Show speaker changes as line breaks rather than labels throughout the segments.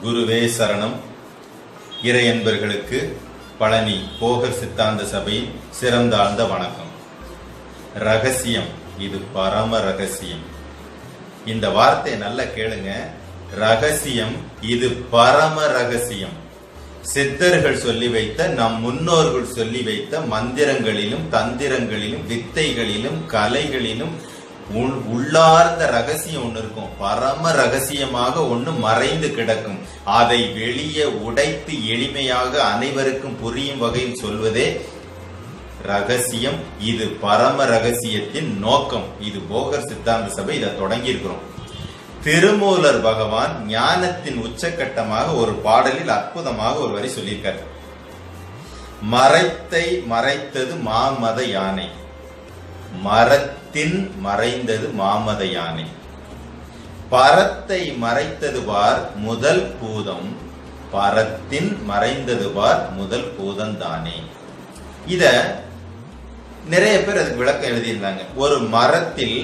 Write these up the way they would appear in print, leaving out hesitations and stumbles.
குருவே சரணம். இறை என்பர்களுக்கு பழனி போகர் சித்தாந்த சபையின் சிறந்தாழ்ந்த வணக்கம். ரகசியம், இது பரம ரகசியம். இந்த வார்த்தையை நல்லா கேளுங்க. ரகசியம், இது பரம ரகசியம். சித்தர்கள் சொல்லி வைத்த, நம் முன்னோர்கள் சொல்லி வைத்த மந்திரங்களிலும் தந்திரங்களிலும் வித்தைகளிலும் கலைகளிலும் உள்ளார்ந்த ரகசியம் ஒண்ணு இருக்கும். பரம ரகசியமாக ஒண்ணு மறைந்து கிடக்கும். அதை வெளியே உடைத்து எளிமையாக அனைவருக்கும் புரியும் வகையில் சொல்வதே ரகசியம். இது பரம ரகசியத்தின் நோக்கம். இது போகர் சித்தாந்த சபை இதை தொடங்கி இருக்கிறோம். திருமூலர் பகவான் ஞானத்தின் உச்சக்கட்டமாக ஒரு பாடலில் அற்புதமாக ஒரு வரி சொல்லியிருக்கார். மறைத்தை மறைத்தது மாமத யானை, மரத்தின் மறைந்தது மாமத யானை. பரத்தை மறைத்தது பார் முதல் பூதம், பரத்தின் மறைந்தது பார் முதல் பூதம் தானே. இத நிறைய பேர் அதுக்கு விளக்கம் எழுதியிருந்தாங்க. ஒரு மரத்தில்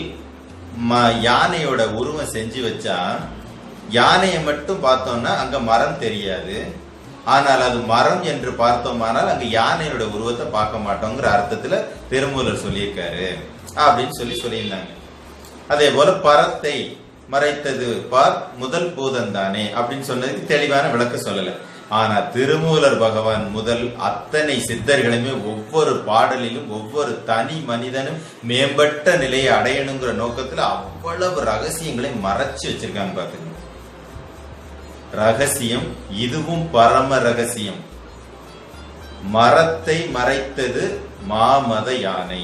யானையோட உருவம் செஞ்சு வச்சா யானையை மட்டும் பார்த்தோம்னா அங்க மரம் தெரியாது. ஆனால் அது மரம் என்று பார்த்தோமானால் அங்க யானையோட உருவத்தை பார்க்க மாட்டோங்கிற அர்த்தத்துல திருமூலர் சொல்லியிருக்காரு அப்படின்னு சொல்லியிருந்தாங்க. அதே போல பரத்தை மறைத்தது பார் முதல் பூதம் தானே அப்படின்னு சொன்னதுக்கு தெளிவான விளக்கம் சொல்லல. ஆனா திருமூலர் பகவான் முதல் அத்தனை சித்தர்களுமே ஒவ்வொரு பாடலிலும் ஒவ்வொரு தனி மனிதனும் மேம்பட்ட நிலையை அடையணுங்கிற நோக்கத்துல அவ்வளவு ரகசியங்களை மறைச்சு வச்சிருக்காங்க. பாத்துக்கணும். ரகசியம், இதுவும் பரம ரகசியம். மரத்தை மறைத்தது மாமத யானை.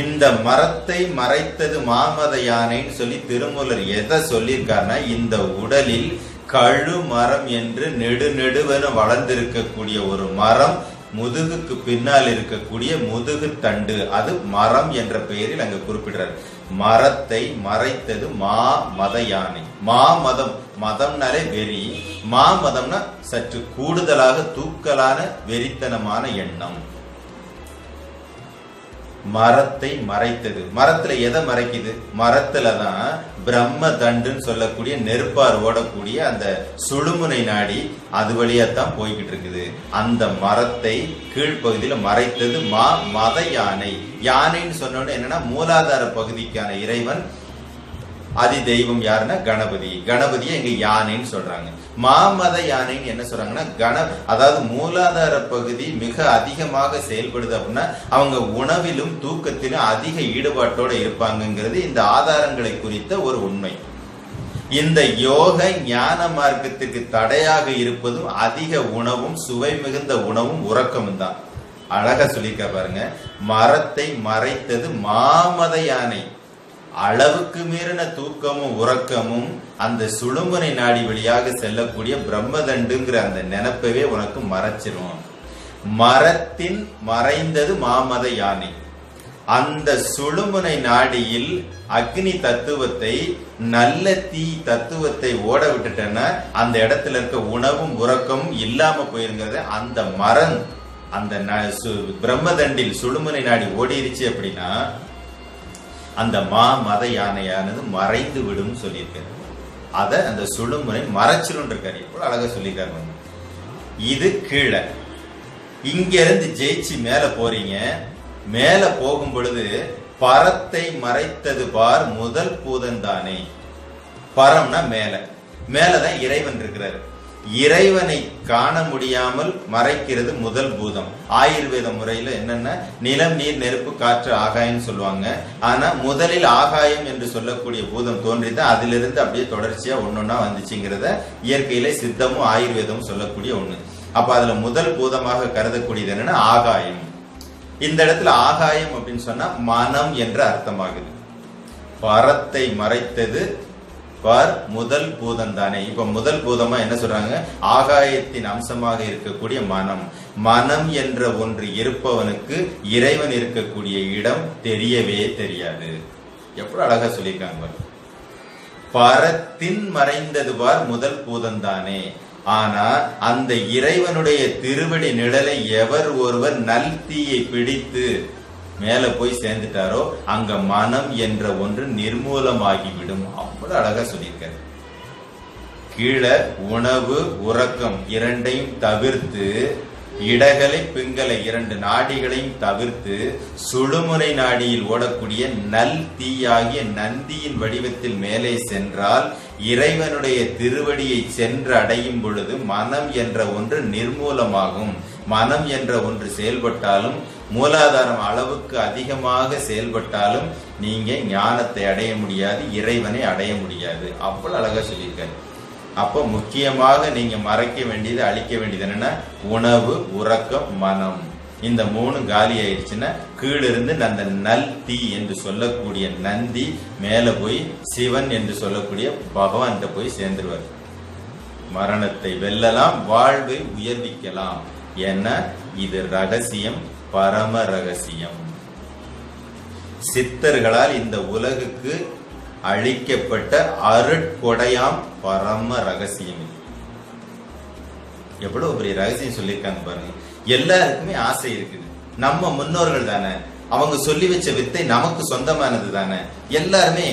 இந்த மரத்தை மறைத்தது மாமத யானைன்னு சொல்லி திருமூலர் எதை சொல்லியிருக்காருன்னா, இந்த உடலில் கழு மரம் என்று நெடுவென வளர்ந்திருக்கக்கூடிய ஒரு மரம், முதுகுக்கு பின்னால் இருக்கக்கூடிய முதுகு தண்டு, அது மரம் என்ற பெயரில் அங்க குறிப்பிடுறார். மரத்தை மறைத்தது மாமத யானை. மாமதம், மதம்னாலே வெறி. மாமதம்னா சற்று கூடுதலாக தூக்கலான வெறித்தனமான எண்ணம். மரத்தை மறைத்தது, மரத்துல எதை மறைக்குது? மரத்துலதான் பிரம்ம தண்டுன்னு சொல்லக்கூடிய நெருப்பார் ஓடக்கூடிய அந்த சுழுமுனை நாடி, அது வழியாத்தான் போய்கிட்டு இருக்குது. அந்த மரத்தை கீழ்ப்பகுதியில மறைத்தது மத யானை. யானைன்னு சொன்னோன்னு என்னன்னா, மூலாதார பகுதிக்கான இறைவன் அதி தெய்வம் யாருன்னா கணபதி. கணபதியை இங்க யானைன்னு சொல்றாங்க. மாமத யானைன்னு என்ன சொல்றாங்கன்னா, அதாவது மூலாதார பகுதி மிக அதிகமாக செயல்படுது அப்படின்னா அவங்க உணவிலும் தூக்கத்திலும் அதிக ஈடுபாட்டோட இருப்பாங்கிறது இந்த ஆதாரங்களை குறித்த ஒரு உண்மை. இந்த யோக ஞான மார்க்கத்துக்கு தடையாக இருப்பதும் அதிக உணவும் சுவை மிகுந்த உணவும் உறக்கமும் தான். அழகா சொல்லிக்க பாருங்க. மரத்தை மறைத்தது மாமத யானை. அளவுக்கு மீறின தூக்கமும் உறக்கமும் அந்த சுழுமுனை நாடி வழியாக செல்லக்கூடிய பிரம்மதண்டுங்கிற அந்த நினைப்பவே உனக்கு மறைச்சிரும். மரத்தின் மறைந்தது மாமத யானை. அந்த சுழுமுனை நாடியில் அக்னி தத்துவத்தை, நல்ல தீ தத்துவத்தை ஓட விட்டுட்டேன்னா அந்த இடத்துல இருக்க உணவும் உறக்கமும் இல்லாம போயிருங்கிறது. அந்த மரம் அந்த பிரம்மதண்டில் சுழுமுனை நாடி ஓடிருச்சு அப்படின்னா அந்த மாமத யானையானது மறைந்து விடும் சொல்லியிருக்காரு. அத அந்த சுழுமுனை மறைச்சிரும் இருக்காரு. இப்போ அழகா சொல்லியிருக்காரு. இது கீழே. இங்க இருந்து ஜெயிச்சு மேல போறீங்க. மேல போகும் பொழுது பரத்தை மறைத்தது பார் முதல் பூதம் தானே. பரம்னா மேல, மேலதான் இறைவன் இருக்கிறாரு. இறைவனை காண முடியாமல் மறைக்கிறது முதல் பூதம். ஆயுர்வேத முறையில என்னன்னா, நிலம் நீர் நெருப்பு காற்று ஆகாயம் சொல்லுவாங்க. ஆனா முதலில் ஆகாயம் என்று சொல்லக்கூடிய பூதம் தோன்றிதான் அதிலிருந்து அப்படியே தொடர்ச்சியா ஒன்னொன்னா வந்துச்சுங்கிறத இயற்கையில சித்தமும் ஆயுர்வேதமும் சொல்லக்கூடிய ஒண்ணு. அப்ப அதுல முதல் பூதமாக கருதக்கூடியது என்னன்னா ஆகாயம். இந்த இடத்துல ஆகாயம் அப்படின்னு சொன்னா மனம் என்ற அர்த்தமாகுது. பரத்தை மறைத்தது பார் முதல் பூதம் தானே. இப்ப முதல் பூதமா என்ன சொல்றாங்க? ஆகாயத்தின் அம்சமாக இருக்கக்கூடிய மனம். மனம் என்ற ஒன்று இருப்பவனுக்கு இறைவன் இருக்கக்கூடிய இடம் தெரியவே தெரியாது. எவ்வளவு அழகா சொல்லியிருக்காங்க. பரத்தின் மறைந்தது பார் முதல் பூதம் தானே. ஆனா அந்த இறைவனுடைய திருவடி நிழலை எவர் ஒருவர் நல் தீயை பிடித்து மேல போய் சேர்ந்துட்டாரோ அங்க மனம் என்ற ஒன்று நிர்மூலமாகிவிடும். அவ்வளவு அழகா சொல்லியிருக்காரு. கீழே உணவு உறக்கம் இரண்டையும் தவிர்த்து, இடகலை பிங்கலை இரண்டு நாடிகளையும் தவிர்த்து, சுழுமுனை நாடியில் ஓடக்கூடிய நல் தீயாகிய நந்தியின் வடிவத்தில் மேலே சென்றால் இறைவனுடைய திருவடியை சென்று அடையும் பொழுது மனம் என்ற ஒன்று நிர்மூலமாகும். மனம் என்ற ஒன்று செயல்பட்டாலும், மூலாதாரம் அளவுக்கு அதிகமாக செயல்பட்டாலும் நீங்க ஞானத்தை அடைய முடியாது, இறைவனை அடைய முடியாது. அவ்வளவு அழகா சொல்லியிருக்காரு. அப்போ முக்கியமாக நீங்க மறைக்க வேண்டியது, அழிக்க வேண்டியது என்னன்னா உணவு உறக்கம் மனம். இந்த மூணு காலி ஆயிடுச்சுன்னா கீழிருந்து அந்த நல் தீ என்று சொல்லக்கூடிய நந்தி மேல போய் சிவன் என்று சொல்லக்கூடிய பகவான் போய் சேர்ந்துருவார். மரணத்தை வெல்லலாம், வாழ்வை உயர்விக்கலாம். ஏன்னா இது ரகசியம், பரம ரகசியம். சித்தர்களால் இந்த உலகுக்கு அழிக்கப்பட்ட அருட்கொடையாம் பரம ரகசியம். எவ்வளவு பெரிய ரகசியம் சொல்லியிருக்காங்க பாருங்க. எல்லாருக்குமே ஆசை இருக்குது. நம்ம முன்னோர்கள் தானே, அவங்க சொல்லி வச்ச வித்தை நமக்கு சொந்தமானது தானே. எல்லாருமே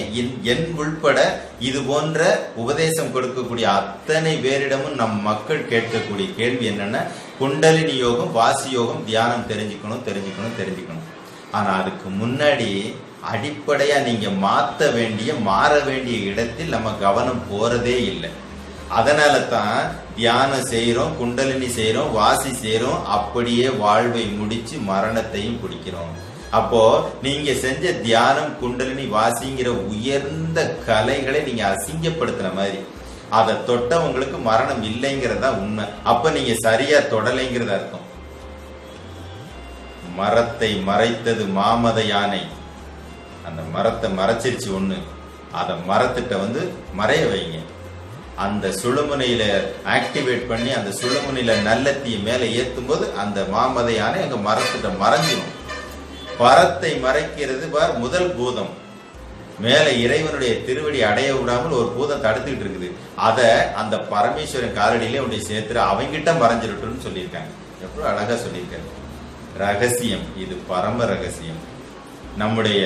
என் உள்பட இது போன்ற உபதேசம் கொடுக்கக்கூடிய அத்தனை பேரிடமும் நம் மக்கள் கேட்கக்கூடிய கேள்வி என்னன்னா, குண்டலினி யோகம், வாசி யோகம், தியானம் தெரிஞ்சுக்கணும். ஆனா அதுக்கு முன்னாடி அடிப்படையா நீங்க மாற வேண்டிய இடத்தில் நம்ம கவனம் போறதே இல்லை. அதனால தான் தியானம் செய்யறோம், குண்டலினி செய்யறோம், வாசி செய்யறோம், அப்படியே வாழ்வை முடிச்சு மரணத்தையும் பிடிக்கிறோம். அப்போ நீங்க செஞ்ச தியானம், குண்டலினி, வாசிங்கிற உயர்ந்த கலைகளை நீங்க அசிங்கப்படுத்துற மாதிரி, அதை தொட்டவங்களுக்கு மரணம் இல்லைங்கிறதா உண்மை. அப்ப நீங்க சரியா தொடலைங்கிறத அர்த்தம். மரத்தை மறைத்தது மாமத யானை. அந்த மரத்தை மறைச்சிருச்சு ஒண்ணு, அதை மரத்திட்ட மறைய வைங்க. அந்த சுழுமுனையில ஆக்டிவேட் பண்ணி அந்த சுழுமுனையில நல்ல தீ மேல ஏத்தும் போது அந்த மாமத யானை அங்க மரத்திட்ட மறைஞ்சிடும். பரத்தை மறைக்கிறது பார் முதல் பூதம். மேல இறைவனுடைய திருவடி அடைய விடாமல் ஒரு பூதம் தடுத்துக்கிட்டு இருக்குது. அத அந்த பரமேஸ்வரன் காலடியிலே உடைய சேர்த்து அவங்கிட்ட மறைஞ்சிருட்டுன்னு சொல்லியிருக்காங்க. எவ்வளவு அழகா சொல்லியிருக்காங்க. ரகசியம் இது, பரம ரகசியம். நம்முடைய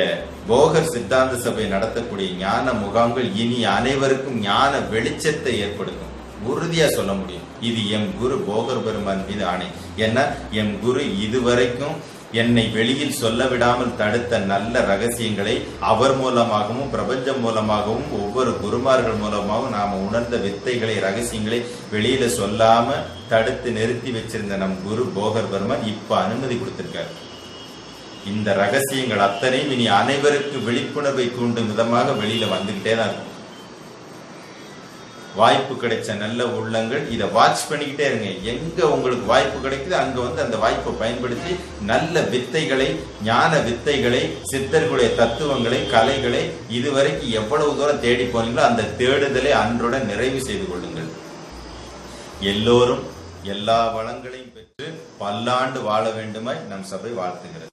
போகர் சித்தாந்த சபை நடத்தக்கூடிய ஞான முகாம்கள் இனி அனைவருக்கும் ஞான வெளிச்சத்தை ஏற்படுத்தும். உறுதியா சொல்ல முடியும். இது எம் குரு போகர் பெருமான் மீது ஆணை. ஏன்னா எம் குரு இதுவரைக்கும் என்னை வெளியில் சொல்ல விடாமல் தடுத்த நல்ல ரகசியங்களை அவர் மூலமாகவும் பிரபஞ்சம் மூலமாகவும் ஒவ்வொரு குருமார்கள் மூலமாகவும் நாம உணர்ந்த வித்தைகளை, ரகசியங்களை வெளியில சொல்லாம தடுத்து நிறுத்தி வச்சிருந்த நம் குரு போகர் பெருமான் இப்ப அனுமதி கொடுத்திருக்காரு. இந்த ரகசியங்கள் அத்தனையும் இனி அனைவருக்கு விழிப்புணர்வை தூண்டும் விதமாக வெளியில வந்துகிட்டே தான் இருக்கும். வாய்ப்பு கிடைச்ச நல்ல உள்ளங்கள் இதை வாட்ச் பண்ணிக்கிட்டே இருங்க. எங்க உங்களுக்கு வாய்ப்பு கிடைக்குது அங்க அந்த வாய்ப்பை பயன்படுத்தி நல்ல வித்தைகளை, ஞான வித்தைகளை, சித்தர்களுடைய தத்துவங்களை, கலைகளை இதுவரைக்கும் எவ்வளவு தூரம் தேடி போனீங்களோ அந்த தேடுதலை அன்றுடன் நிறைவு செய்து கொள்ளுங்கள். எல்லோரும் எல்லா வளங்களையும் பெற்று பல்லாண்டு வாழ வேண்டுமாய் நம் சபை வாழ்த்துகிறது.